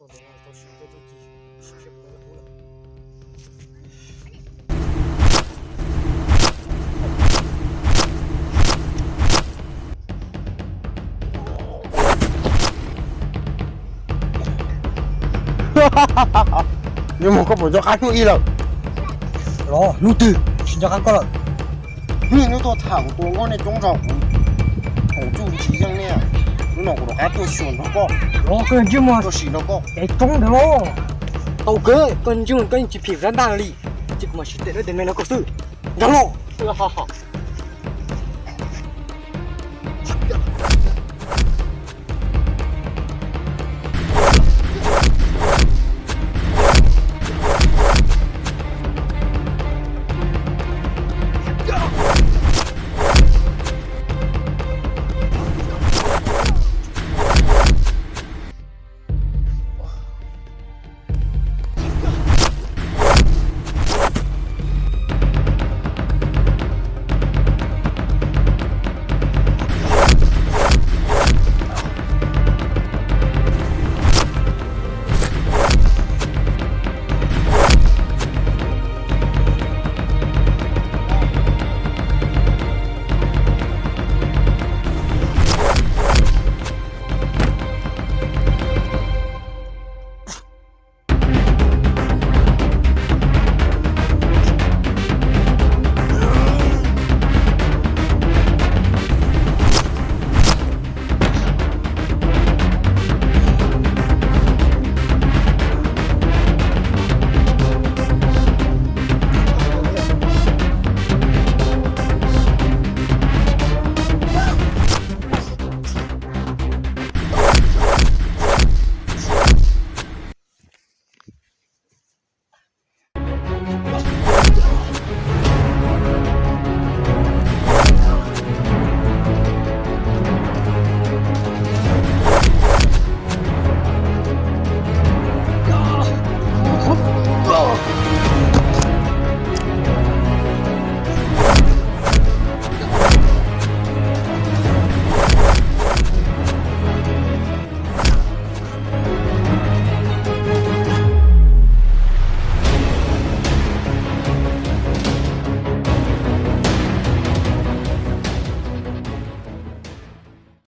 到学这都继续实现不那个头了。Nhưng mà có một cho khác ý đâu. Đó, lưu tư, xin cho các con. Nhưng nếu tôi thẳng tôi ngon này trong rộng khổ chú chỉ rằng nè. Nó nào của nó tôi xuân nó có. Đó, cái chứ mà. Tôi xỉ nó có. Cái trống đó. Tao cơ, con chứ cái chỉ phỉ ra đàn lì. Chỉ mà chỉ để nó đến này nó có sự. Nhắm lộ. Ha ha.